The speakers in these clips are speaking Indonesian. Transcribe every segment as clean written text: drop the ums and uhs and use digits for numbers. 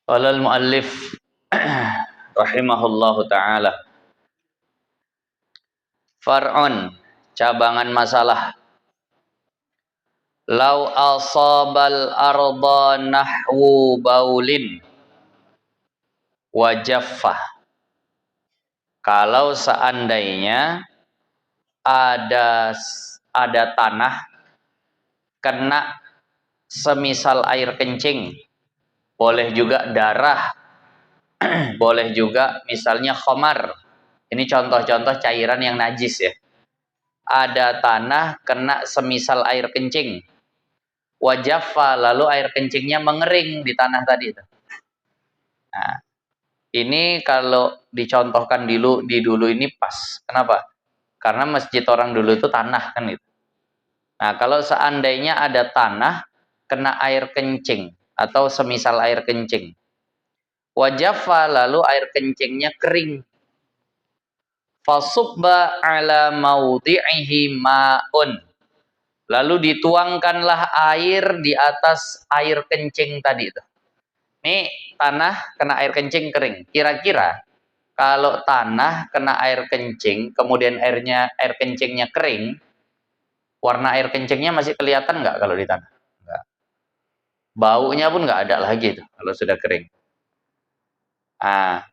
Qala al-muallif rahimahullahu taala, far'un, cabangan masalah. Lau asabal arda nahwu baulin wajaffah. Kalau seandainya ada tanah kena semisal air kencing, boleh juga darah, boleh juga misalnya khamar. Ini contoh-contoh cairan yang najis ya. Ada tanah kena semisal air kencing, wajaffa, lalu air kencingnya mengering di tanah tadi itu. Nah, ini kalau dicontohkan dulu ini pas. Kenapa? Karena masjid orang dulu itu tanah kan itu. Nah, kalau seandainya ada tanah kena air kencing atau semisal air kencing, wajaffa, lalu air kencingnya kering, fasubba ala maudhi'ihi ma'un, lalu dituangkanlah air di atas air kencing tadi itu. Ini tanah kena air kencing kering. Kira-kira kalau tanah kena air kencing, kemudian air kencingnya kering, warna air kencingnya masih kelihatan nggak kalau di tanah? Nggak. Baunya pun nggak ada lagi itu kalau sudah kering. Ah,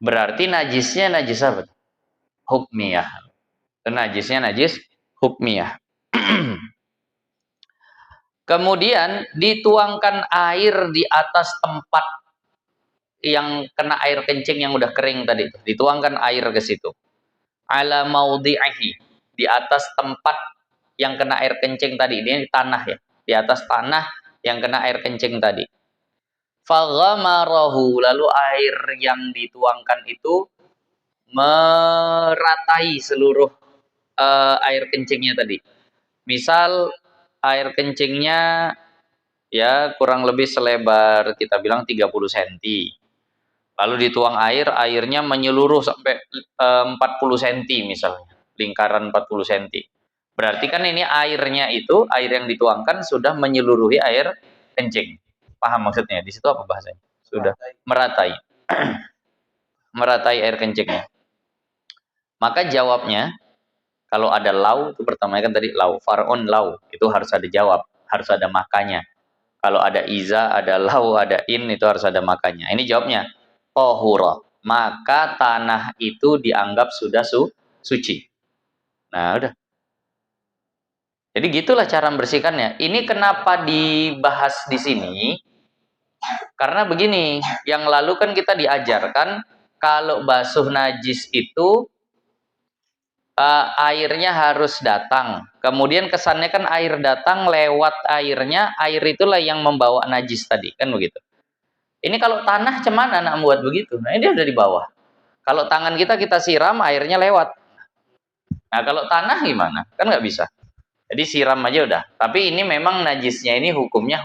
berarti najisnya najis apa? Hukmiyah. Najisnya najis hukmiyah. Kemudian dituangkan air di atas tempat yang kena air kencing yang udah kering tadi itu. Dituangkan air ke situ. Ala maudhi'ihi, di atas tempat yang kena air kencing tadi. Ini tanah ya. Di atas tanah yang kena air kencing tadi. Faghamarahu, lalu air yang dituangkan itu meratai seluruh air kencingnya tadi. Misal air kencingnya ya kurang lebih selebar kita bilang 30 cm. Lalu dituang air, airnya menyeluruh sampai 40 cm misalnya. Lingkaran 40 cm. Berarti kan ini airnya itu, air yang dituangkan sudah menyeluruhi air kencing. Paham maksudnya? Di situ apa bahasanya? Sudah meratai. Meratai air kencingnya. Maka jawabnya, kalau ada lau, itu pertama kan tadi lau. Far'un lau, itu harus ada jawab. Harus ada makanya. Kalau ada iza, ada lau, ada in, itu harus ada makanya. Ini jawabnya. Tohura. Maka tanah itu dianggap sudah suci. Nah, udah. Jadi gitulah cara membersihkannya. Ini kenapa dibahas di sini? Karena begini, yang lalu kan kita diajarkan kalau basuh najis itu airnya harus datang. Kemudian kesannya kan air datang lewat airnya, air itulah yang membawa najis tadi, kan begitu. Ini kalau tanah cemana nak buat begitu? Nah, ini udah di bawah. Kalau tangan kita siram, airnya lewat. Nah, kalau tanah gimana? Kan nggak bisa. Jadi siram aja udah. Tapi ini memang najisnya ini hukumnya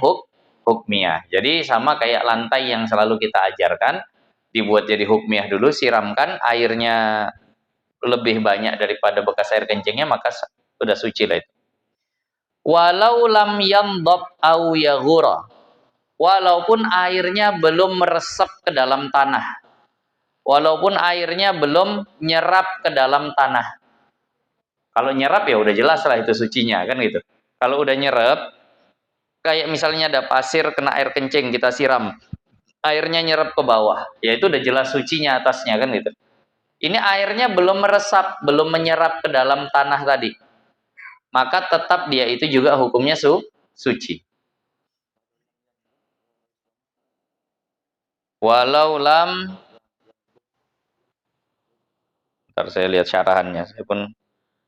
hukmiyah. Jadi sama kayak lantai yang selalu kita ajarkan, dibuat jadi hukmiyah dulu, siramkan airnya lebih banyak daripada bekas air kencingnya, maka sudah suci lah itu. Walau lam yamdab au yaghura. Walaupun airnya belum meresap ke dalam tanah. Walaupun airnya belum nyerap ke dalam tanah. Kalau nyerap ya udah jelas lah itu sucinya kan gitu. Kalau udah nyerap, kayak misalnya ada pasir kena air kencing kita siram, airnya nyerap ke bawah, ya itu udah jelas sucinya atasnya kan gitu. Ini airnya belum meresap, belum menyerap ke dalam tanah tadi, maka tetap dia itu juga hukumnya suci. Walau lam, ntar saya lihat syarahannya, saya pun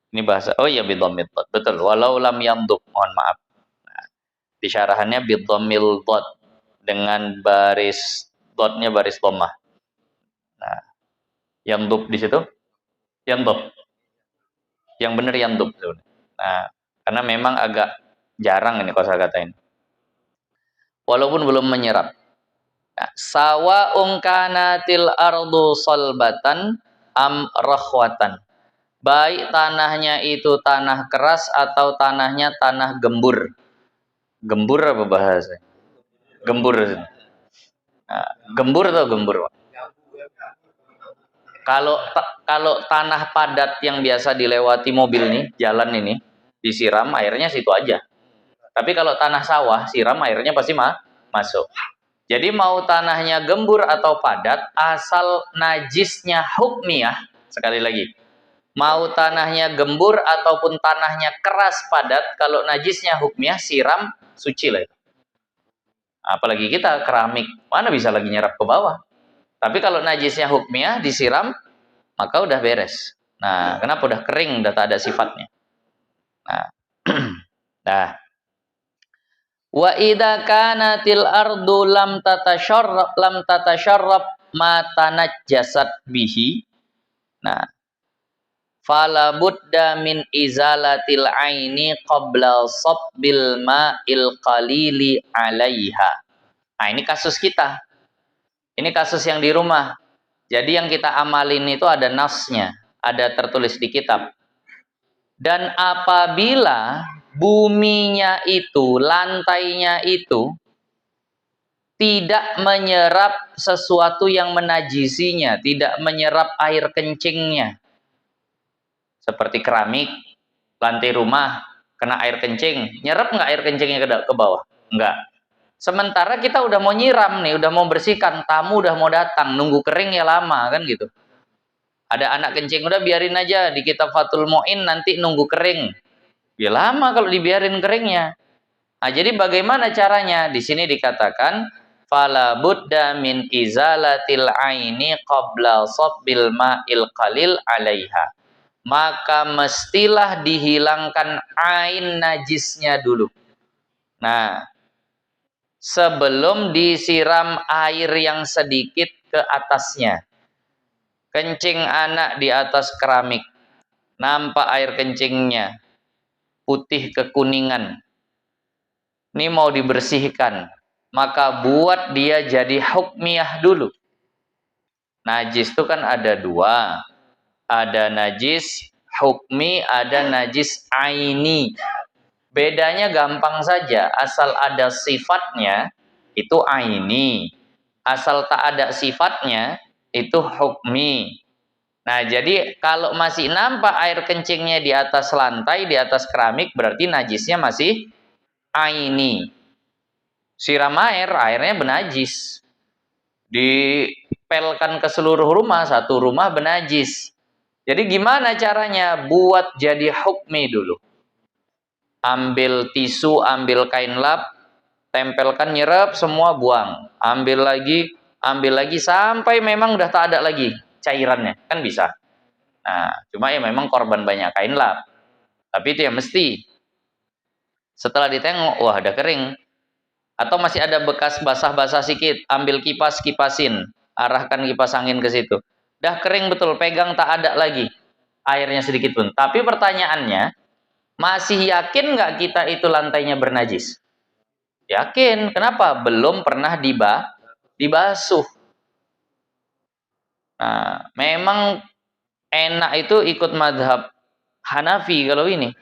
ini bahasa, oh iya bidhammil dhad, betul. Walau lam yamduk, mohon maaf. Nah, di syarahannya bidhammil dhad dengan baris dotnya baris dhammah. Nah, yamduk di situ, yamduk. Yang benar yamduk. Nah, karena memang agak jarang ini kosakata ini. Walaupun belum menyerap. Nah, sawa'un kanatil ardu salbatan am rakhwatan. Baik tanahnya itu tanah keras atau tanahnya tanah gembur. Gembur apa bahasa? Gembur. Nah, gembur atau gembur? Kalau tanah padat yang biasa dilewati mobil nih, jalan ini disiram airnya situ aja. Tapi kalau tanah sawah siram airnya pasti masuk. Jadi mau tanahnya gembur atau padat, asal najisnya hukmiyah, sekali lagi, mau tanahnya gembur ataupun tanahnya keras padat, kalau najisnya hukmiyah siram suci lah itu. Apalagi kita keramik, mana bisa lagi nyerap ke bawah. Tapi kalau najisnya hukmiyah disiram, maka udah beres. Nah, kenapa udah kering, udah tak ada sifatnya. Nah, nah. Wa idza kanatil ardu lam tatasharrab ma tanajjasat bihi. Nah, fala budda min izalatil aini qabla sabbil ma'il qalili 'alaiha. Nah, ini kasus kita. Ini kasus yang di rumah. Jadi yang kita amalin itu ada nasnya, ada tertulis di kitab. Dan apabila buminya itu, lantainya itu tidak menyerap sesuatu yang menajisinya, tidak menyerap air kencingnya. Seperti keramik, lantai rumah, kena air kencing. Nyerap nggak air kencingnya ke bawah? Enggak. Sementara kita udah mau nyiram nih, udah mau bersihkan, tamu udah mau datang, nunggu kering ya lama kan gitu. Ada anak kencing, udah biarin aja di kitab Fathul Mu'in nanti nunggu kering. Ya lama kalau dibiarin keringnya. Nah, jadi bagaimana caranya? Di sini dikatakan fala budda min izalatil aini qabla sabbil ma'il qalil 'alaiha. Maka mestilah dihilangkan ain najisnya dulu. Nah, sebelum disiram air yang sedikit ke atasnya. Kencing anak di atas keramik. Nampak air kencingnya. Putih kekuningan. Ini mau dibersihkan. Maka buat dia jadi hukmiyah dulu. Najis itu kan ada dua. Ada najis hukmi, ada najis aini. Bedanya gampang saja. Asal ada sifatnya, itu aini. Asal tak ada sifatnya, itu hukmi. Nah, jadi kalau masih nampak air kencingnya di atas lantai, di atas keramik, berarti najisnya masih aini. Siram air, airnya benajis. Dipelkan ke seluruh rumah, satu rumah benajis. Jadi gimana caranya? Buat jadi hukmi dulu. Ambil tisu, ambil kain lap, tempelkan, nyerap, semua buang. Ambil lagi, sampai memang udah tak ada lagi cairannya. Kan bisa. Nah, cuma ya memang korban banyak kain lap. Tapi itu ya mesti. Setelah ditengok, wah ada kering. Atau masih ada bekas basah-basah sikit, ambil kipas, kipasin. Arahkan kipas angin ke situ. Dah kering betul, pegang tak ada lagi airnya sedikit pun. Tapi pertanyaannya, masih yakin nggak kita itu lantainya bernajis? Yakin. Kenapa? Belum pernah dibasuh. Nah, memang enak itu ikut madhab Hanafi kalau ini.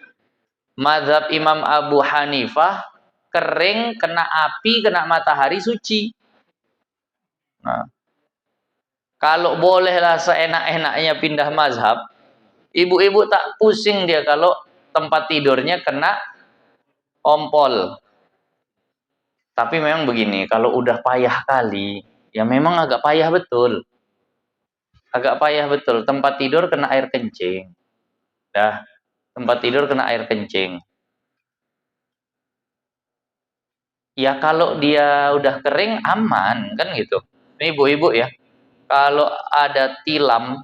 Madhab Imam Abu Hanifah, kering, kena api, kena matahari, suci. Nah, kalau bolehlah seenak-enaknya pindah mazhab, ibu-ibu tak pusing dia kalau tempat tidurnya kena ompol. Tapi memang begini, kalau udah payah kali, ya memang agak payah betul. Agak payah betul, tempat tidur kena air kencing. Dah, tempat tidur kena air kencing. Ya kalau dia udah kering aman kan gitu. Ini ibu-ibu ya. Kalau ada tilam,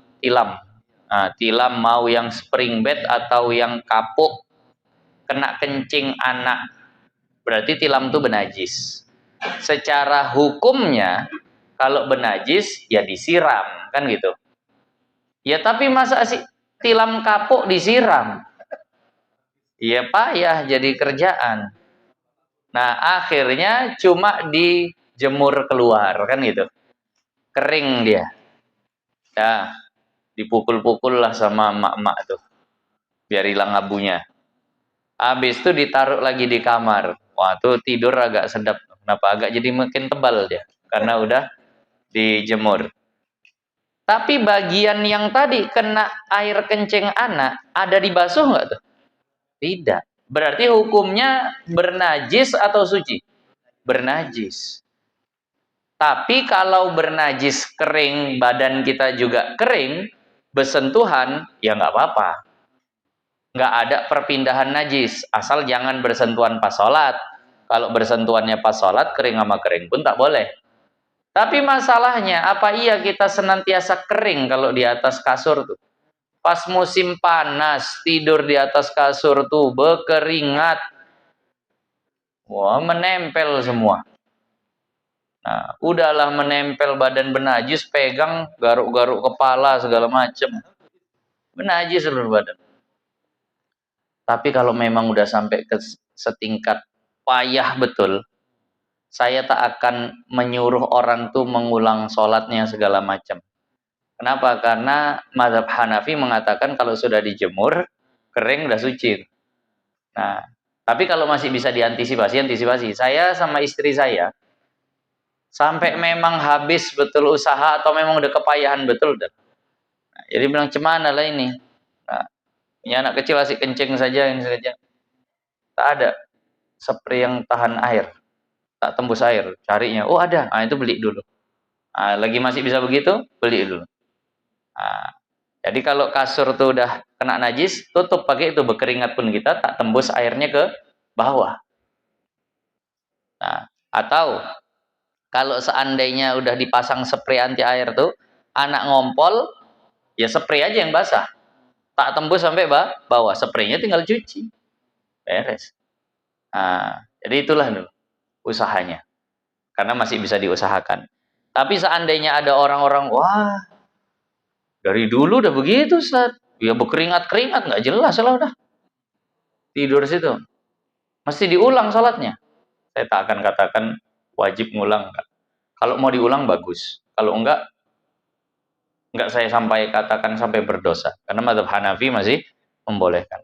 nah, tilam mau yang spring bed atau yang kapuk, kena kencing anak, berarti tilam itu benajis. Secara hukumnya, kalau benajis ya disiram kan gitu. Ya tapi masa sih tilam kapuk disiram? Ya payah jadi kerjaan. Nah akhirnya cuma dijemur keluar kan gitu. Kering dia. Ya, dipukul-pukul lah sama emak-emak tuh. Biar hilang abunya. Habis itu ditaruh lagi di kamar. Wah, tuh tidur agak sedap. Kenapa? Agak jadi makin tebal dia. Karena udah dijemur. Tapi bagian yang tadi kena air kencing anak, ada dibasuh nggak tuh? Tidak. Berarti hukumnya bernajis atau suci? Bernajis. Tapi kalau bernajis kering, badan kita juga kering, bersentuhan, ya nggak apa-apa. Nggak ada perpindahan najis, asal jangan bersentuhan pas sholat. Kalau bersentuhannya pas sholat, kering sama kering pun tak boleh. Tapi masalahnya, apa iya kita senantiasa kering kalau di atas kasur tuh? Pas musim panas, tidur di atas kasur tuh berkeringat. Wah, menempel semua. Nah, udahlah menempel badan benajis, pegang garuk-garuk kepala segala macem. Benajis seluruh badan. Tapi kalau memang udah sampai ke setingkat payah betul, saya tak akan menyuruh orang tuh mengulang sholatnya segala macam. Kenapa? Karena mazhab Hanafi mengatakan kalau sudah dijemur, kering udah suci. Nah, tapi kalau masih bisa diantisipasi, antisipasi. Saya sama istri saya, sampai memang habis betul usaha atau memang udah kepayahan betul. Nah, jadi bilang, cemana lah ini? Nah, ini anak kecil asik kencing saja, ini saja. Tak ada spray yang tahan air, tak tembus air. Carinya, oh ada, nah itu beli dulu. Nah, lagi masih bisa begitu, beli dulu. Nah, jadi kalau kasur tuh udah kena najis, tutup pakai itu, berkeringat pun kita tak tembus airnya ke bawah. Nah, atau kalau seandainya udah dipasang spray anti air tuh, anak ngompol, ya spray aja yang basah. Tak tembus sampai bawah, spraynya tinggal cuci. Beres. Nah, jadi itulah dulu usahanya. Karena masih bisa diusahakan. Tapi seandainya ada orang-orang, wah, dari dulu udah begitu, Ustaz. Ya berkeringat-keringat, nggak jelas lah udah. Tidur situ. Mesti diulang salatnya. Saya tak akan katakan wajib ngulang. Enggak. Kalau mau diulang, bagus. Kalau enggak saya sampai katakan sampai berdosa. Karena mazhab Hanafi masih membolehkan.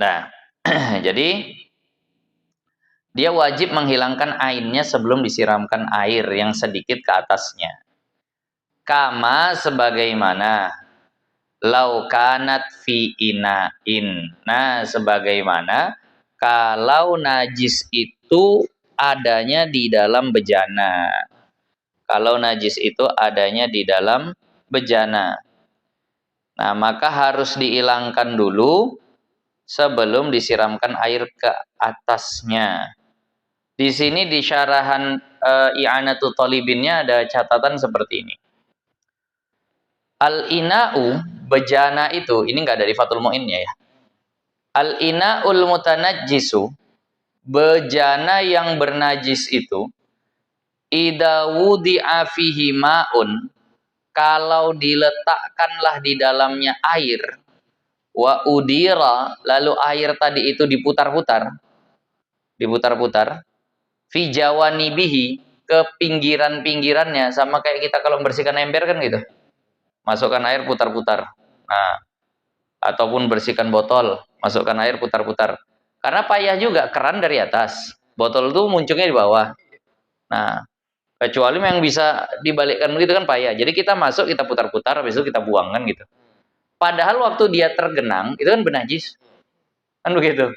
Nah, jadi dia wajib menghilangkan ainnya sebelum disiramkan air yang sedikit ke atasnya. Kama sebagaimana laukanat fi inain. Nah, sebagaimana kalau najis itu adanya di dalam bejana. Kalau najis itu adanya di dalam bejana. Nah, maka harus dihilangkan dulu sebelum disiramkan air ke atasnya. Di sini di syarahan I'anatul Talibinnya ada catatan seperti ini. Al-ina'u, bejana itu, ini enggak dari Fathul Mu'innya ya. Al-ina'ul mutanajjisu, bejana yang bernajis itu, idza wudi'a fihi ma'un, kalau diletakkanlah di dalamnya air, wa udira, lalu air tadi itu diputar-putar, fi jawanibihi, ke pinggiran-pinggirannya, sama kayak kita kalau membersihkan ember kan gitu. Masukkan air putar-putar. Nah, ataupun bersihkan botol, masukkan air putar-putar. Karena payah juga keran dari atas. Botol itu muncungnya di bawah. Nah, kecuali yang bisa dibalikkan begitu kan payah. Jadi kita masuk, kita putar-putar, habis itu kita buang kan gitu. Padahal waktu dia tergenang, itu kan benajis. Kan begitu.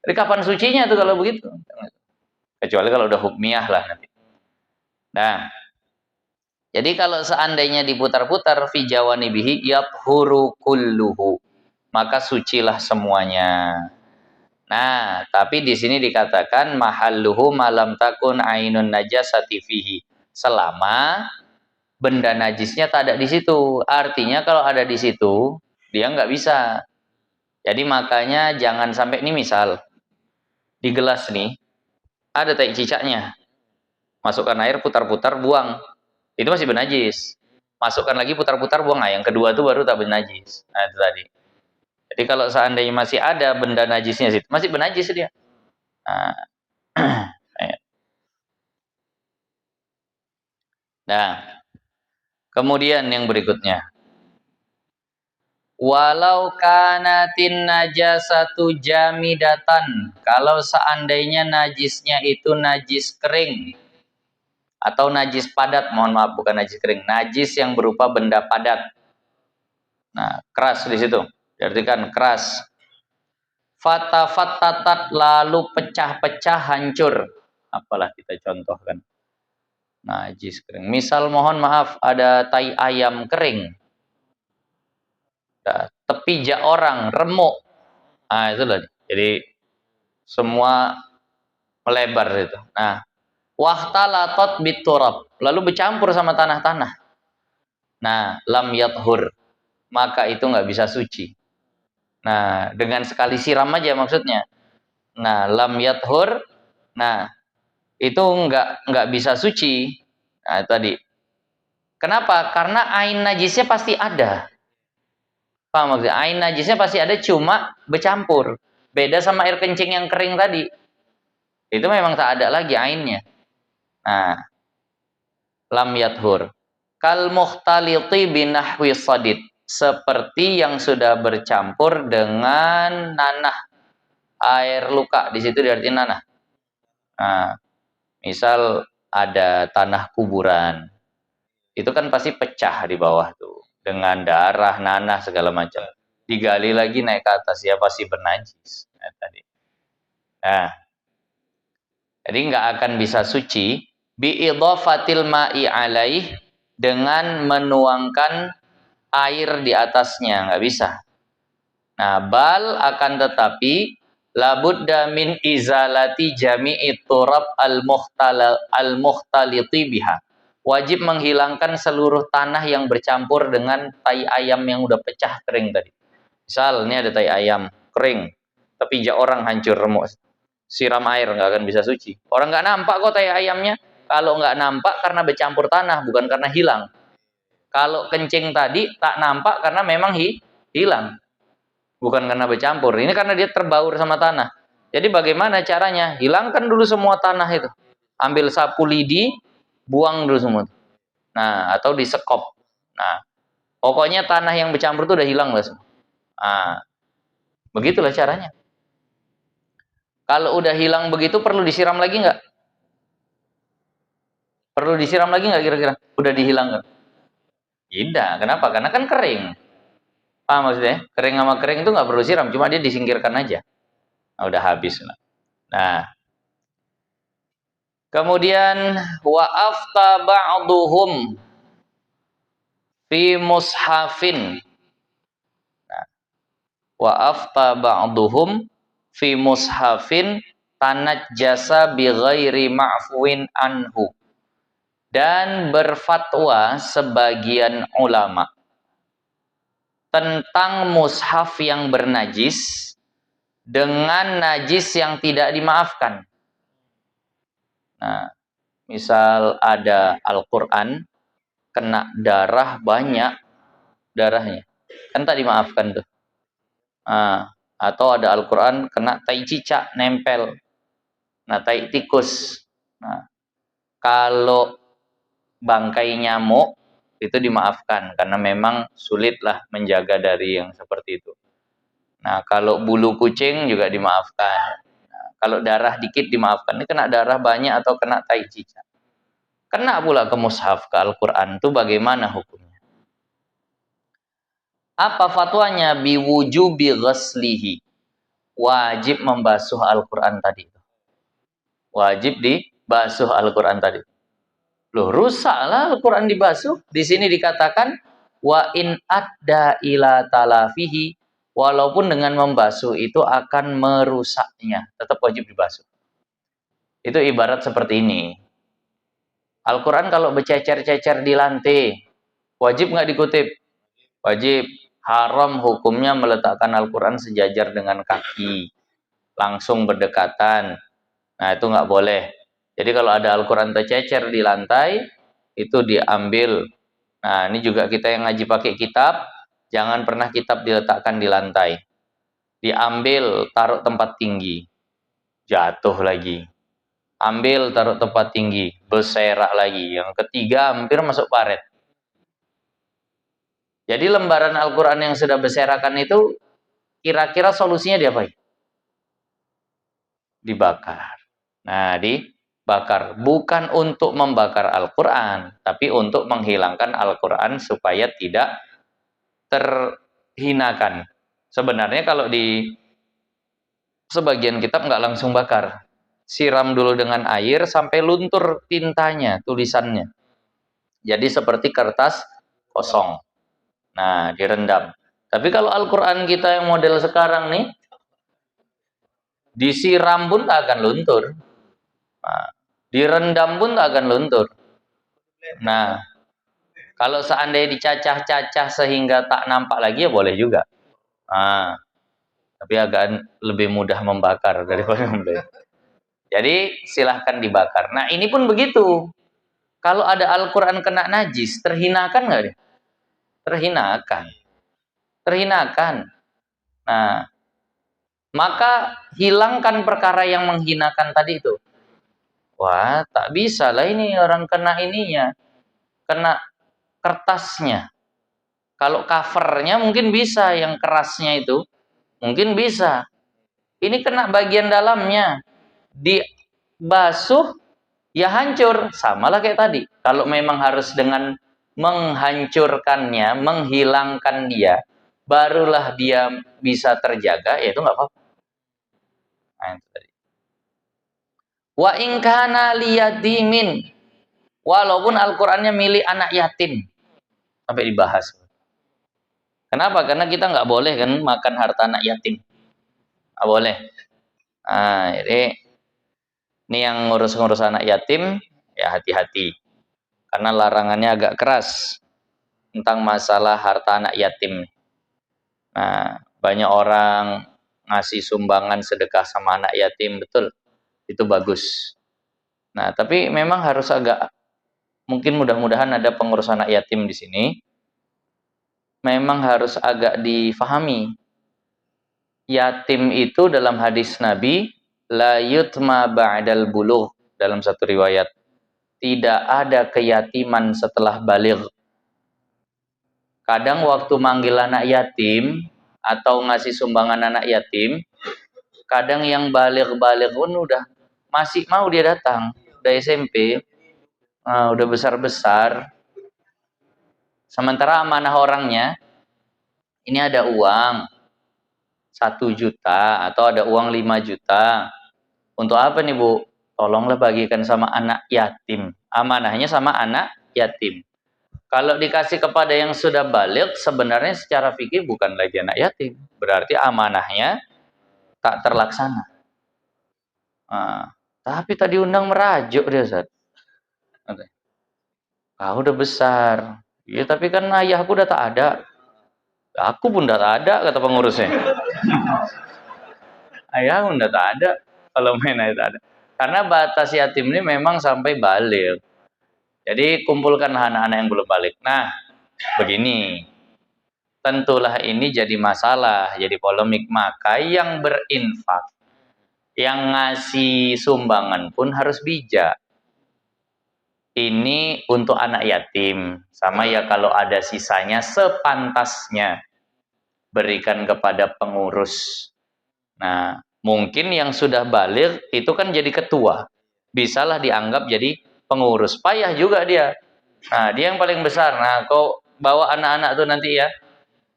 Jadi kapan sucinya tuh kalau begitu? Kecuali kalau udah hukmiyah lah nanti. Nah, jadi kalau seandainya diputar-putar fi jawanibihi yathuru kulluhu, maka sucilah semuanya. Nah, tapi di sini dikatakan mahalluhu malam takun ainun najasati fihi. Selama benda najisnya tak ada di situ. Artinya kalau ada di situ, dia nggak bisa. Jadi makanya jangan sampai, ini misal di gelas nih ada tai cicaknya. Masukkan air, putar-putar, buang. Itu masih benajis. Masukkan lagi, putar-putar, buang. Nah, yang kedua itu baru tak benajis. Nah, itu tadi. Jadi kalau seandainya masih ada benda najisnya situ, masih benajis dia. Nah, nah, kemudian yang berikutnya. Walau kanatin najasatu jamidatan, kalau seandainya najisnya itu najis kering atau najis padat, mohon maaf bukan najis kering, najis yang berupa benda padat. Nah, keras di situ. Diartikan keras. Fatafattatat, lalu pecah-pecah hancur. Apalah kita contohkan. Najis kering. Misal mohon maaf ada tai ayam kering. Nah, tepijak orang remuk. Nah, itulah. Jadi semua melebar itu. Nah, wahtalatot biturab, lalu bercampur sama tanah-tanah. Nah, lam yathur, maka itu nggak bisa suci. Nah, dengan sekali siram aja maksudnya. Nah, lam yathur, nah itu nggak bisa suci. Nah, tadi. Kenapa? Karena ain najisnya pasti ada. Paham maksudnya? Ain najisnya pasti ada, cuma bercampur. Beda sama air kencing yang kering tadi. Itu memang tak ada lagi ainnya. Nah, lam yathur. Kal mukhtaliti binahwi sadid. Seperti yang sudah bercampur dengan nanah. Air luka, di situ diartikan nanah. Nah, misal ada tanah kuburan. Itu kan pasti pecah di bawah tuh. Dengan darah, nanah, segala macam. Digali lagi naik ke atas, ya pasti bernajis. Nah, tadi. Nah, jadi nggak akan bisa suci biidhafatil ma'i alaih, dengan menuangkan air di atasnya, nggak bisa. Nah, bal akan tetapi labudda min izalati jami'i turab al-mukhtaliti biha. Wajib menghilangkan seluruh tanah yang bercampur dengan tai ayam yang udah pecah kering tadi. Misal ini ada tai ayam kering, tapi jak orang hancur remuk. Siram air nggak akan bisa suci. Orang nggak nampak kok tai ayamnya. Kalau nggak nampak karena bercampur tanah, bukan karena hilang. Kalau kencing tadi tak nampak karena memang hilang, bukan karena bercampur. Ini karena dia terbaur sama tanah. Jadi bagaimana caranya? Hilangkan dulu semua tanah itu. Ambil sapu lidi, buang dulu semua. Nah, atau disekop. Nah, pokoknya tanah yang bercampur itu udah hilang lah semua. Nah, begitulah caranya. Kalau udah hilang begitu, perlu disiram lagi nggak? Perlu disiram lagi nggak kira-kira? Udah dihilangkan? Tidak. Kenapa? Karena kan kering. Paham maksudnya? Kering sama kering itu nggak perlu siram, cuma dia disingkirkan aja. Nah, udah habis. Nah, kemudian wa afta ba'duhum fi mushafin. Nah, wa afta ba'duhum fi mushafin tanajjasa bi ghairi ma'fuin anhu. Dan berfatwa sebagian ulama tentang mushaf yang bernajis dengan najis yang tidak dimaafkan. Nah, misal ada Al-Quran kena darah banyak darahnya, kan tak dimaafkan tuh. Nah, atau ada Al-Quran kena tai cicak nempel, nah tai tikus. Nah, kalau bangkai nyamuk itu dimaafkan karena memang sulitlah menjaga dari yang seperti itu. Nah, kalau bulu kucing juga dimaafkan. Nah, kalau darah dikit dimaafkan. Ini kena darah banyak atau kena tai cicak. Kena pula ke mushaf, ke Al-Quran itu bagaimana hukumnya? Apa fatwanya? Biwujubi ghaslihi. Wajib membasuh Al-Quran tadi. Wajib dibasuh Al-Quran tadi. Loh, rusaklah Al-Quran dibasuh. Di sini dikatakan wa in adda ila talafihi, walaupun dengan membasuh itu akan merusaknya, tetap wajib dibasuh. Itu ibarat seperti ini. Al-Quran kalau bercecer-cecer di lantai, wajib nggak dikutip? Wajib. Haram hukumnya meletakkan Al-Quran sejajar dengan kaki, langsung berdekatan. Nah, itu nggak boleh. Jadi kalau ada Al-Quran tercecer di lantai, itu diambil. Nah, ini juga kita yang ngaji pakai kitab, jangan pernah kitab diletakkan di lantai. Diambil, taruh tempat tinggi. Jatuh lagi. Ambil, taruh tempat tinggi. Berserak lagi. Yang ketiga, hampir masuk paret. Jadi lembaran Al-Quran yang sudah berserakan itu kira-kira solusinya diapain? Dibakar. Nah, dibakar. Bukan untuk membakar Al-Quran, tapi untuk menghilangkan Al-Quran supaya tidak terhinakan. Sebenarnya kalau di sebagian kitab nggak langsung bakar. Siram dulu dengan air sampai luntur tintanya, tulisannya. Jadi seperti kertas kosong. Nah, direndam. Tapi kalau Al-Quran kita yang model sekarang nih, disiram pun tak akan luntur. Nah, direndam pun tak akan luntur. Nah, kalau seandainya dicacah-cacah sehingga tak nampak lagi ya boleh juga. Nah, tapi agak lebih mudah membakar daripada membeli. Jadi silahkan dibakar. Nah, ini pun begitu. Kalau ada Al-Quran kena najis, terhinakan nggak deh? Terhinakan. Terhinakan. Nah, maka hilangkan perkara yang menghinakan tadi itu. Wah, tak bisa lah ini orang kena ininya. Kena kertasnya. Kalau covernya mungkin bisa, yang kerasnya itu. Mungkin bisa. Ini kena bagian dalamnya. Dibasuh, ya hancur. Samalah kayak tadi. Kalau memang harus dengan menghancurkannya, menghilangkan dia, barulah dia bisa terjaga, ya itu nggak apa-apa. Nah, itu tadi. Wa in kana liyatimin, walaupun Al-Qur'annya milik anak yatim. Sampai dibahas. Kenapa? Karena kita nggak boleh kan makan harta anak yatim. Nggak boleh. Nah, jadi ini yang ngurus-ngurus anak yatim, ya hati-hati. Karena larangannya agak keras tentang masalah harta anak yatim. Nah, banyak orang ngasih sumbangan sedekah sama anak yatim, betul. Itu bagus. Nah, tapi memang harus agak, mungkin mudah-mudahan ada pengurus anak yatim di sini, memang harus agak difahami. Yatim itu dalam hadis Nabi, la yutma ba'dal bulugh, dalam satu riwayat. Tidak ada keyatiman setelah baligh. Kadang waktu manggil anak yatim, atau ngasih sumbangan anak yatim, kadang yang baligh-baligh pun udah masih mau dia datang, udah SMP, udah besar-besar. Sementara amanah orangnya, ini ada uang 1 juta atau ada uang 5 juta. Untuk apa nih Bu? Tolonglah bagikan sama anak yatim. Amanahnya sama anak yatim. Kalau dikasih kepada yang sudah baligh, sebenarnya secara fikih bukan lagi anak yatim. Berarti amanahnya tak terlaksana. Nah, tapi tadi undang merajuk dia, Ustaz. Kau udah besar. Ya, tapi kan ayahku udah tak ada. Aku pun udah tak ada, kata pengurusnya. Ayahku udah tak ada. Kalau main aja tak ada. Karena batas yatim ini memang sampai baligh. Jadi kumpulkan anak-anak yang belum balik. Nah, begini. Tentulah ini jadi masalah, jadi polemik. Maka yang berinfak, yang ngasih sumbangan pun harus bijak. Ini untuk anak yatim. Sama ya kalau ada sisanya sepantasnya berikan kepada pengurus. Nah, mungkin yang sudah baligh itu kan jadi ketua. Bisalah dianggap jadi pengurus. Payah juga dia. Nah, dia yang paling besar. Nah, kau bawa anak-anak tuh nanti ya.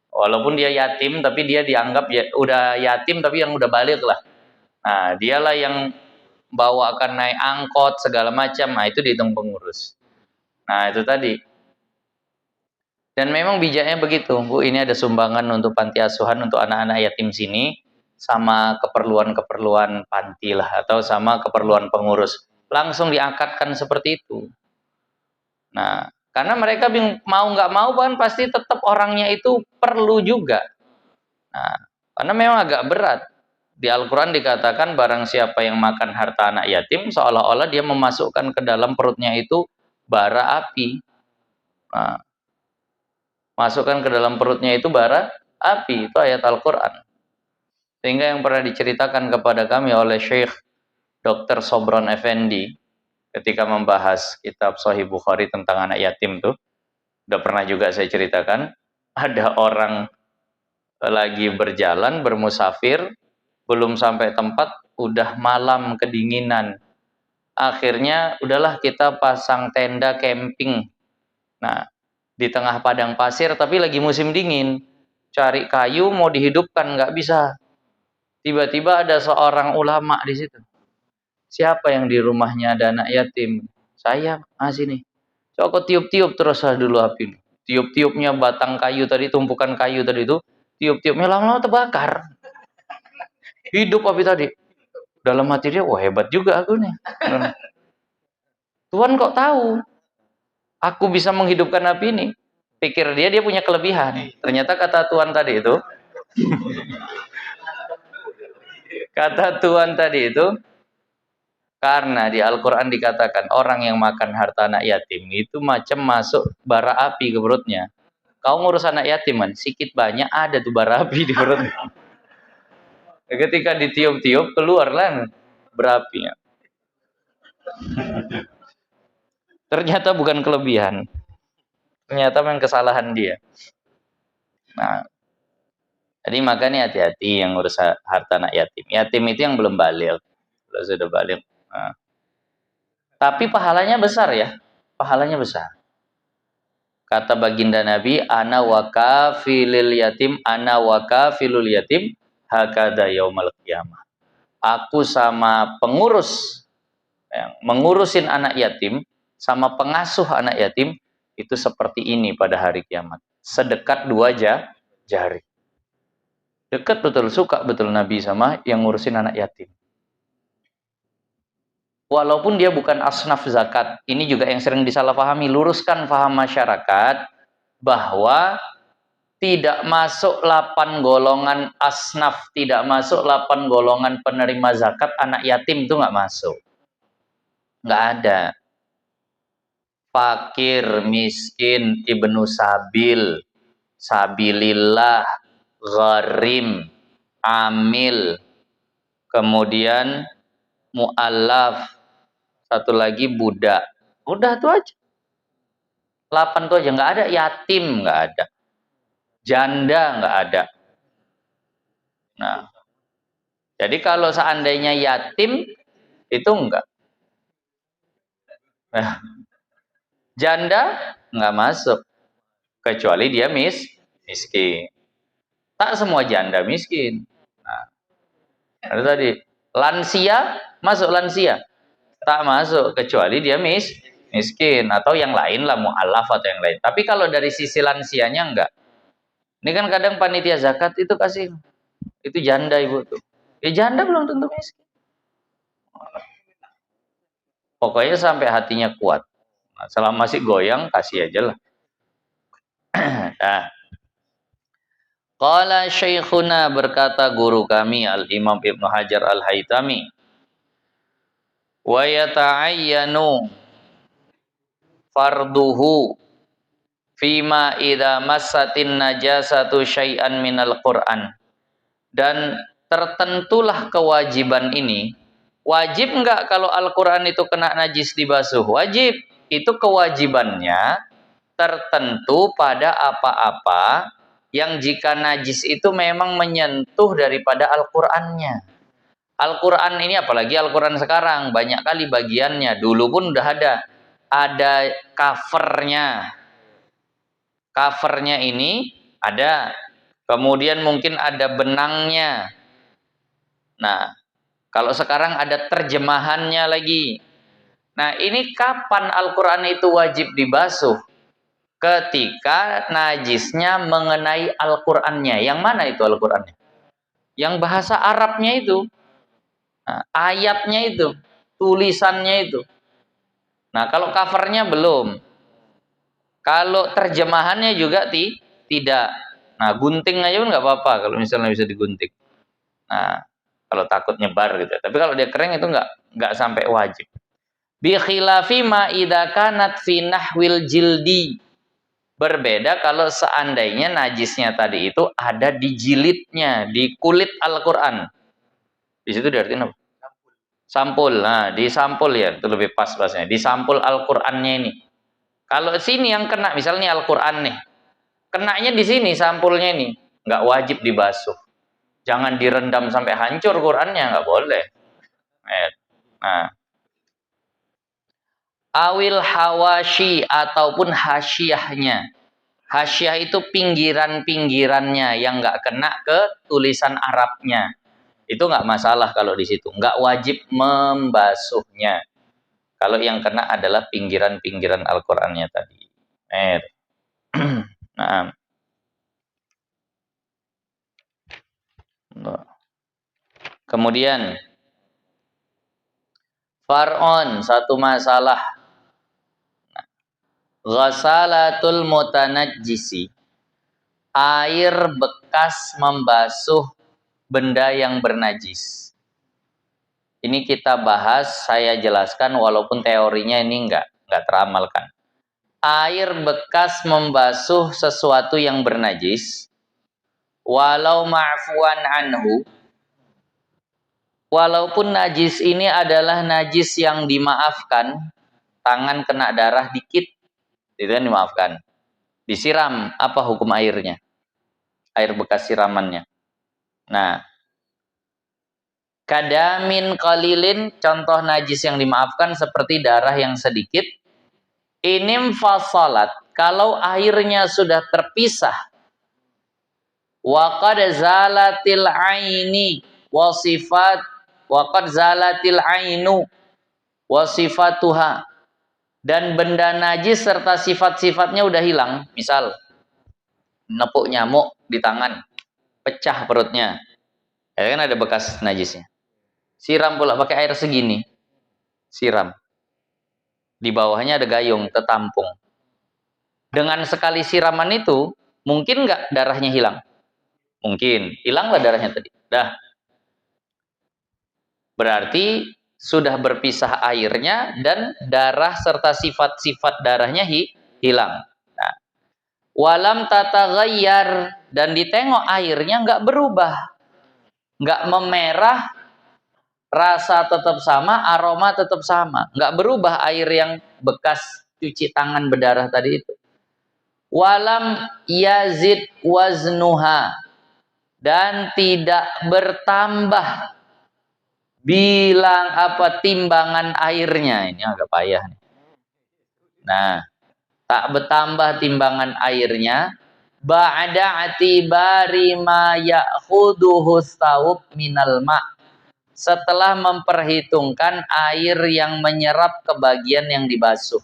Walaupun dia yatim, tapi dia dianggap ya, udah yatim tapi yang udah baligh lah. Nah, dialah yang bawakan naik angkot segala macam. Nah, itu dihitung pengurus. Nah, itu tadi. Dan memang bijaknya begitu, Bu. Ini ada sumbangan untuk panti asuhan untuk anak-anak yatim sini, sama keperluan-keperluan panti lah, atau sama keperluan pengurus. Langsung diangkatkan seperti itu. Nah, karena mereka mau nggak mau kan pasti tetap orangnya itu perlu juga. Nah, karena memang agak berat. Di Al-Quran dikatakan barang siapa yang makan harta anak yatim, seolah-olah dia memasukkan ke dalam perutnya itu bara api. Nah, masukkan ke dalam perutnya itu bara api. Itu ayat Al-Quran. Sehingga yang pernah diceritakan kepada kami oleh Syekh Dr. Sobron Effendi ketika membahas kitab Sahih Bukhari tentang anak yatim tuh, udah pernah juga saya ceritakan. Ada orang lagi berjalan, bermusafir, belum sampai tempat, udah malam kedinginan. Akhirnya udahlah kita pasang tenda camping. Nah, di tengah padang pasir tapi lagi musim dingin. Cari kayu mau dihidupkan nggak bisa. Tiba-tiba ada seorang ulama di situ. Siapa yang di rumahnya ada anak yatim? Saya, sini. So, aku tiup-tiup terus dulu api. Tiup-tiupnya batang kayu tadi, tumpukan kayu tadi itu, tiup-tiupnya lama-lama terbakar. Hidup api tadi. Dalam hati dia, wah hebat juga aku nih. Tuhan kok tahu aku bisa menghidupkan api ini? Pikir dia punya kelebihan. Ternyata kata Tuhan tadi itu, karena di Al-Quran dikatakan orang yang makan harta anak yatim itu macam masuk bara api ke perutnya. Kau ngurus anak yatim kan, sikit banyak ada tuh bara api di perutnya. Ketika ditiup-tiup keluarlah berapinya. Ternyata bukan kelebihan. Ternyata memang kesalahan dia. Nah, jadi makanya hati-hati yang ngurus harta anak yatim. Yatim itu yang belum balik. Kalau sudah balik. Nah. Tapi pahalanya besar ya. Pahalanya besar. Kata baginda Nabi, ana wakafilil yatim, ana wakafilul yatim, hakada yaumal qiyamah. Aku sama pengurus, yang mengurusin anak yatim, sama pengasuh anak yatim, itu seperti ini pada hari kiamat. Sedekat dua jari. Dekat betul, suka betul Nabi sama yang ngurusin anak yatim. Walaupun dia bukan asnaf zakat, ini juga yang sering disalahpahami. Luruskan paham masyarakat bahwa tidak masuk 8 golongan asnaf, tidak masuk 8 golongan penerima zakat anak yatim itu nggak masuk. Nggak ada. Fakir, miskin, ibnu sabil, sabilillah, gharim, amil, kemudian mu'allaf, satu lagi budak. Udah tuh aja. 8 tuh aja, nggak ada yatim, nggak ada. Janda nggak ada. Nah, jadi kalau seandainya yatim itu enggak. Nah, janda nggak masuk kecuali dia miskin. Tak semua janda miskin. Nah, ada tadi lansia masuk lansia. Tak masuk kecuali dia miskin atau yang lain lah mu'alaf atau yang lain. Tapi kalau dari sisi lansianya enggak. Ini kan kadang panitia zakat itu kasih itu janda ibu tuh. Ya janda belum tentu miskin. Pokoknya sampai hatinya kuat. Nah, selama masih goyang kasih aja lah. Nah. Qala syekhuna berkata guru kami Al-Imam Ibnu Hajar Al-Haytami wa yata'ayyanu farduhu fima idza massatin najasatu syai'an minal Qur'an. Dan tertentulah kewajiban ini. Wajib enggak kalau Al-Qur'an itu kena najis dibasuh? Wajib. Itu kewajibannya tertentu pada apa-apa yang jika najis itu memang menyentuh daripada Al-Qur'annya. Al-Qur'an ini apalagi Al-Qur'an sekarang banyak kali bagiannya. Dulu pun udah ada. Ada covernya. Covernya ini ada. Kemudian mungkin ada benangnya. Nah, kalau sekarang ada terjemahannya lagi. Nah, ini kapan Al-Qur'an itu wajib dibasuh? Ketika najisnya mengenai Al-Qur'annya. Yang mana itu Al-Qur'annya? Yang bahasa Arabnya itu. Nah, ayatnya itu. Tulisannya itu. Nah, kalau covernya belum. Kalau terjemahannya juga tidak. Nah, gunting aja pun nggak apa-apa kalau misalnya bisa digunting. Nah, kalau takut nyebar gitu. Tapi kalau dia kering itu nggak sampai wajib. Bi khilafi ma idza kanat fi nahwil jildi. Berbeda kalau seandainya najisnya tadi itu ada di jilidnya, di kulit Al-Qur'an. Di situ diartikan apa? Sampul. Nah, di sampul ya, itu lebih pas bahasanya. Di sampul Al-Qur'annya ini. Kalau sini yang kena misalnya Al-Qur'an nih. Kenanya di sini sampulnya ini, nggak wajib dibasuh. Jangan direndam sampai hancur Qurannya, nggak boleh. Nah, awil hawashi ataupun hasyiahnya. Hasyiah itu pinggiran-pinggirannya yang nggak kena ke tulisan Arabnya. Itu nggak masalah kalau di situ. Nggak wajib membasuhnya. Kalau yang kena adalah pinggiran-pinggiran Al-Qur'annya tadi. Nah. Kemudian far'on, satu masalah. Ghasalatul mutanajjisi. Air bekas membasuh benda yang bernajis. Ini kita bahas, saya jelaskan walaupun teorinya ini enggak teramalkan. Air bekas membasuh sesuatu yang bernajis, walau ma'fuan anhu, walaupun najis ini adalah najis yang dimaafkan, tangan kena darah dikit, itu kan dimaafkan. Disiram, apa hukum airnya? Air bekas siramannya. Nah, kadamin qalilin, contoh najis yang dimaafkan seperti darah yang sedikit. Inim fasalat, kalau airnya sudah terpisah. Wa qad zalatil aini wa sifat, wa qad zalatil ainu wa sifatuha. Dan benda najis serta sifat-sifatnya udah hilang. Misal, nepuk nyamuk di tangan, pecah perutnya. Ya kan ada bekas najisnya. Siram pula pakai air segini. Siram. Di bawahnya ada gayung, tertampung. Dengan sekali siraman itu, mungkin nggak darahnya hilang? Mungkin. Hilanglah darahnya tadi. Dah. Berarti sudah berpisah airnya dan darah serta sifat-sifat darahnya hilang. Nah. Walam tataghayyar, dan ditengok airnya nggak berubah. Nggak memerah, rasa tetap sama, aroma tetap sama. Nggak berubah air yang bekas cuci tangan berdarah tadi itu. Walam yazid waznuha, dan tidak bertambah timbangan airnya. Ini agak payah nih. Nah, tak bertambah timbangan airnya ba'da atibari ma ya'khuduhu thawb minal ma', setelah memperhitungkan air yang menyerap ke bagian yang dibasuh.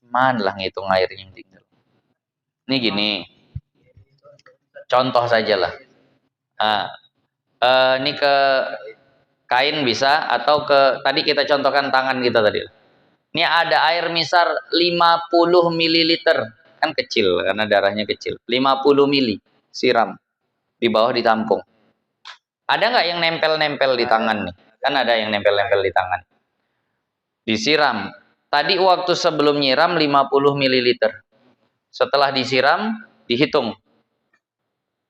Mana lah ngitung airnya yang tinggal. Ini gini. Contoh sajalah. Nah, ini ke kain bisa, atau ke tadi kita contohkan tangan kita tadi. Ini ada air misal 50 ml, kan kecil karena darahnya kecil. 50 ml siram, di bawah ditampung. Ada nggak yang nempel-nempel di tangan nih? Kan ada yang nempel-nempel di tangan. Disiram. Tadi waktu sebelum nyiram 50 ml. Setelah disiram, dihitung.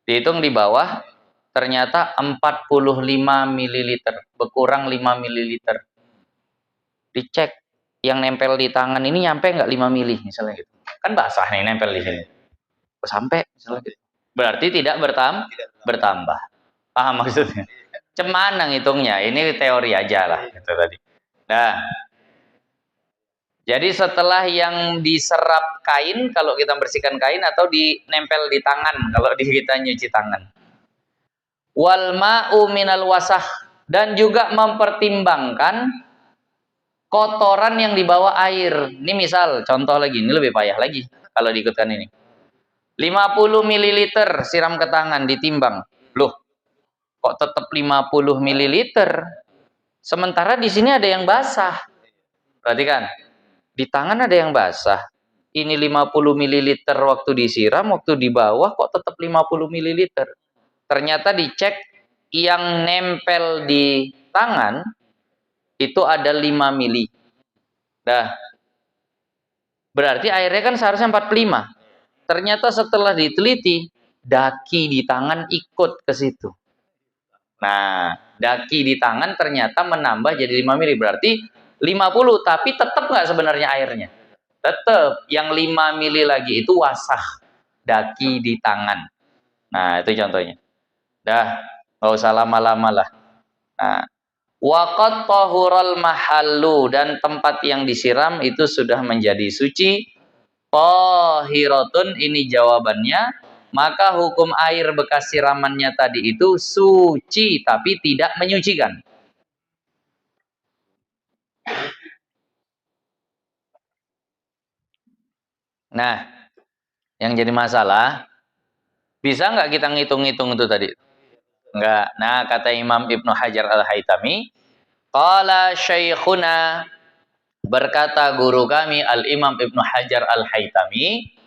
Dihitung di bawah, ternyata 45 ml, berkurang 5 ml. Dicek, yang nempel di tangan ini nyampe nggak 5 ml misalnya gitu. Kan basah nih nempel di sini. Sampai misalnya gitu. Berarti tidak bertambah. Paham maksudnya? Cemana ngitungnya? Ini teori aja lah itu tadi. Nah, jadi setelah yang diserap kain, kalau kita bersihkan kain, atau dinempel di tangan kalau kita nyuci tangan. Wal ma'u minal wasah, dan juga mempertimbangkan kotoran yang dibawa air. Ini misal contoh lagi, ini lebih payah lagi kalau diikutkan ini. 50 ml siram ke tangan, ditimbang. Loh, kok tetap 50 ml? Sementara di sini ada yang basah. Perhatikan, di tangan ada yang basah. Ini 50 ml waktu disiram, waktu di bawah kok tetap 50 ml. Ternyata dicek yang nempel di tangan itu ada 5 mili. Nah, berarti airnya kan seharusnya 45. Ternyata setelah diteliti, daki di tangan ikut ke situ. Nah, daki di tangan ternyata menambah jadi 5 mili. Berarti 50, tapi tetap nggak sebenarnya airnya? Tetap. Yang 5 mili lagi itu wasah. daki di tangan. Nah, itu contohnya. Dah, nggak usah lama-lama lah. Nah, waqat tahural mahallu, dan tempat yang disiram itu sudah menjadi suci. Tahiratun, ini jawabannya. Maka hukum air bekas siramannya tadi itu suci tapi tidak menyucikan. Nah, yang jadi masalah, bisa nggak kita ngitung-ngitung itu tadi? Enggak. Nah, kata Imam Ibnu Hajar Al-Haytami, qala syekhuna, berkata guru kami Al-Imam Ibnu Hajar Al-Haytami,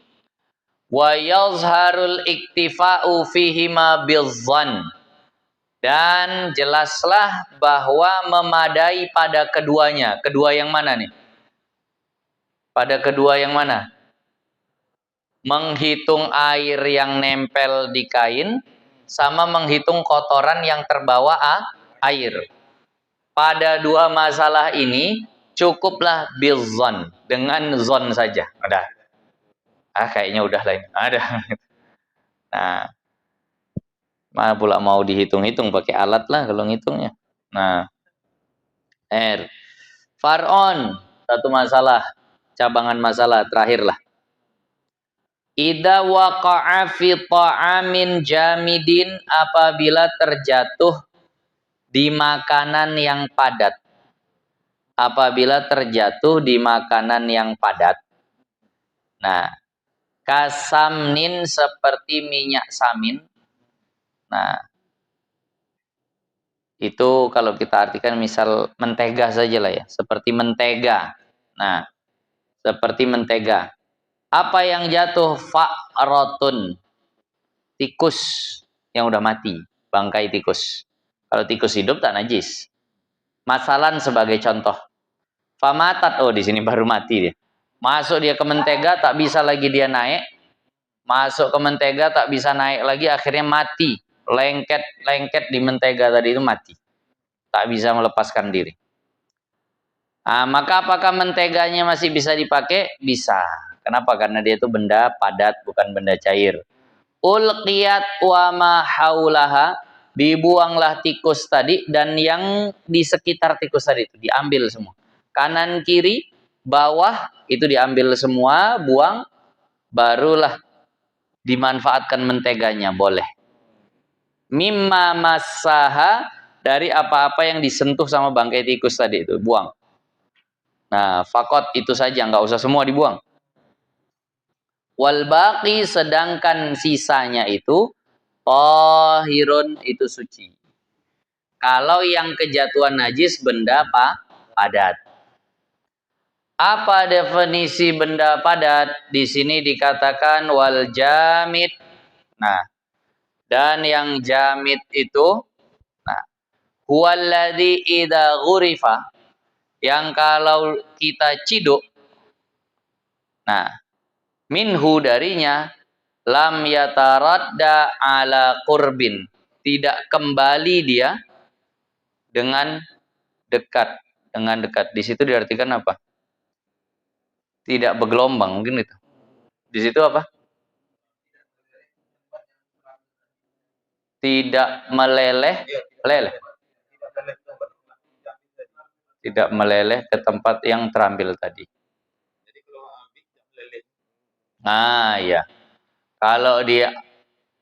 wa yazharul iktifa'u fihima bizzan, dan jelaslah bahwa memadai pada keduanya. Kedua yang mana nih? Pada kedua yang mana? Menghitung air yang nempel di kain sama menghitung kotoran yang terbawa air. Pada dua masalah ini cukuplah bizzon, dengan zon saja. Udah. Kayaknya udah lah ini. Ada. Nah, mana pula mau dihitung-hitung, pakai alat lah kalau ngitungnya. Nah, Far'on, satu masalah, cabangan masalah terakhir lah. Idza waqa'a fi ta'amin jamidin, apabila terjatuh di makanan yang padat. Apabila terjatuh di makanan yang padat. Nah, kasamnin, seperti minyak samin. Nah, itu kalau kita artikan misal mentega saja lah ya, seperti mentega. Nah, seperti mentega. Apa yang jatuh? Fa'rotun, tikus yang udah mati, bangkai tikus. Kalau tikus hidup tak najis. Masalan sebagai contoh. Famatat, oh di sini baru mati dia. Masuk dia ke mentega, tak bisa lagi dia naik. Masuk ke mentega, tak bisa naik lagi, akhirnya mati. Lengket di mentega tadi itu mati. Tak bisa melepaskan diri. Nah, maka apakah menteganya masih bisa dipakai? Bisa. Kenapa? Karena dia itu benda padat, bukan benda cair. Ulqiyat wa ma haulaha, dibuanglah tikus tadi dan yang di sekitar tikus tadi itu diambil semua. Kanan, kiri, bawah itu diambil semua, buang, barulah dimanfaatkan menteganya, boleh. Mimma massaha, dari apa-apa yang disentuh sama bangkai tikus tadi itu, buang. Nah, fakot itu saja, nggak usah semua dibuang. Wal baqi, sedangkan sisanya itu tahirun, itu suci. Kalau yang kejatuhan najis benda padat. Apa definisi benda padat? Di sini dikatakan wal jamid. Nah, dan yang jamid itu, nah, huwallazi idza ghurifa, yang kalau kita ciduk, nah, minhu, darinya, lam yataradda ala qurbin, tidak kembali dia dengan dekat. Dengan dekat, di situ diartikan apa? Tidak bergelombang, mungkin itu. Di situ apa? Tidak meleleh, tidak meleleh ke tempat yang terambil tadi. Nah, ya. Kalau dia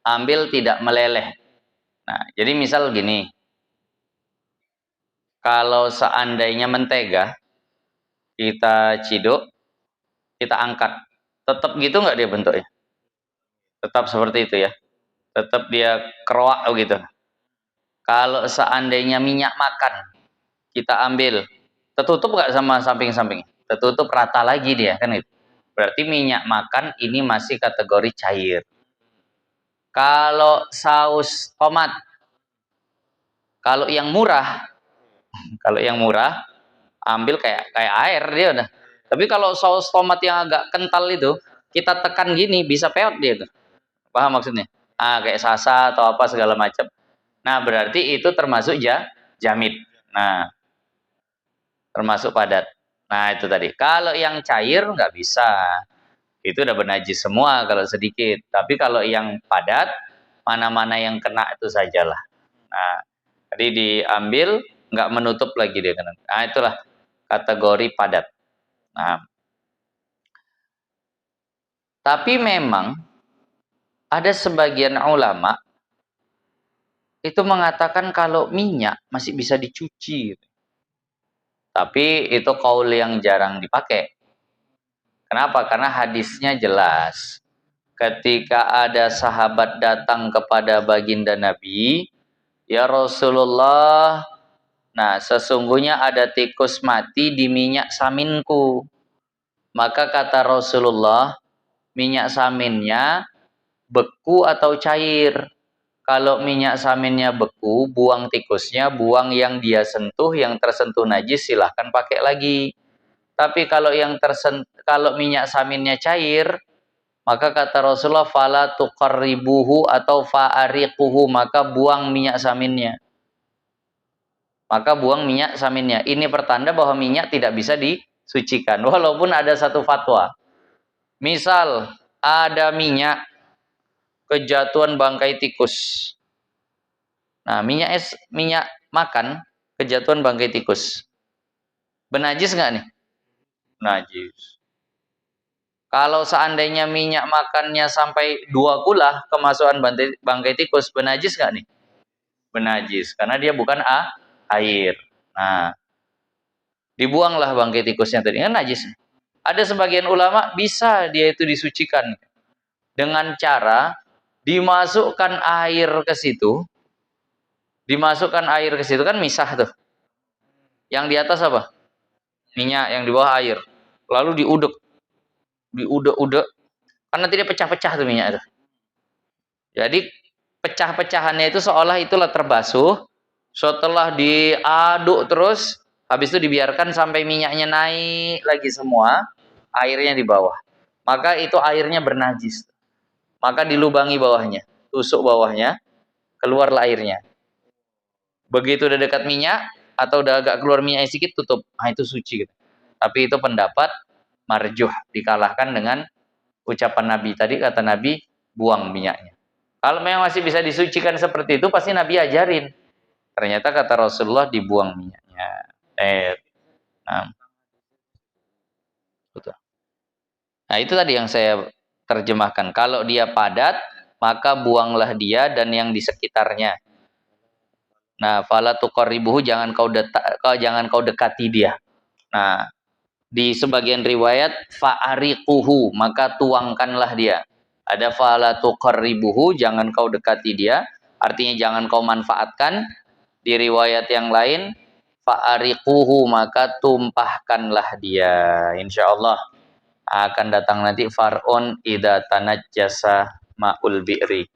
ambil tidak meleleh. Nah, jadi misal gini. Kalau seandainya mentega kita ciduk, kita angkat, tetap gitu nggak dia bentuknya? Tetap seperti itu ya. Tetap dia keroak gitu. Kalau seandainya minyak makan kita ambil, tertutup nggak sama samping-samping? Tertutup rata lagi dia, kan itu. Berarti minyak makan ini masih kategori cair. Kalau saus tomat, kalau yang murah, ambil kayak air dia udah. Tapi kalau saus tomat yang agak kental itu, kita tekan gini bisa peot dia tuh. Paham maksudnya? Kayak sasa atau apa segala macam. Nah, berarti itu termasuk jamid. Nah, termasuk padat. Nah, itu tadi. Kalau yang cair nggak bisa. itu udah bernajis semua kalau sedikit. Tapi kalau yang padat, mana-mana yang kena itu sajalah. Nah, jadi diambil, nggak menutup lagi dia kena. Nah, itulah kategori padat. Nah, tapi memang ada sebagian ulama itu mengatakan kalau minyak masih bisa dicuci. Tapi itu kaul yang jarang dipakai. Kenapa? Karena hadisnya jelas. Ketika ada sahabat datang kepada baginda Nabi, ya Rasulullah, nah sesungguhnya ada tikus mati di minyak saminku. Maka kata Rasulullah, minyak saminnya beku atau cair. Kalau minyak saminnya beku, buang tikusnya, buang yang dia sentuh, yang tersentuh najis silahkan pakai lagi. Tapi kalau minyak saminnya cair, maka kata Rasulullah fala tuqarribuhu atau fa'ariquhu, maka buang minyak saminnya. Maka buang minyak saminnya. Ini pertanda bahwa minyak tidak bisa disucikan. Walaupun ada satu fatwa. Misal ada minyak kejatuhan bangkai tikus. Nah, minyak makan kejatuhan bangkai tikus. Benajis nggak nih? Najis. Kalau seandainya minyak makannya sampai 2 kulah kemasukan bangkai tikus, benajis nggak nih? Benajis, karena dia bukan air. Nah, dibuanglah bangkai tikusnya tadi, kan najis. Ada sebagian ulama bisa dia itu disucikan dengan cara dimasukkan air ke situ. Dimasukkan air ke situ kan misah tuh. Yang di atas apa? Minyak, yang di bawah air. Lalu diudek. Diudek-udek. Karena tidak pecah-pecah tuh minyak itu. Jadi pecah-pecahannya itu seolah itulah terbasuh. Setelah diaduk terus, habis itu dibiarkan sampai minyaknya naik lagi semua, airnya di bawah. Maka itu airnya bernajis. Maka dilubangi bawahnya, tusuk bawahnya, keluarlah airnya. Begitu udah dekat minyak, atau udah agak keluar minyaknya sedikit, tutup. Nah, itu suci. Gitu. Tapi itu pendapat marjuh, dikalahkan dengan ucapan Nabi tadi, kata Nabi, buang minyaknya. Kalau memang masih bisa disucikan seperti itu, pasti Nabi ajarin. Ternyata kata Rasulullah dibuang minyaknya. Nah, betul. Nah, itu tadi yang saya terjemahkan. Kalau dia padat, maka buanglah dia dan yang di sekitarnya. Nah, fala tuqarribuhu, jangan kau dekati dia. Nah, di sebagian riwayat fa'ariquhu, maka tuangkanlah dia. Ada fala tuqarribuhu, jangan kau dekati dia, artinya jangan kau manfaatkan. Di riwayat yang lain fa'ariquhu, maka tumpahkanlah dia. Insyaallah akan datang nanti far'un idza tanajjasa ma'ul bi'ri.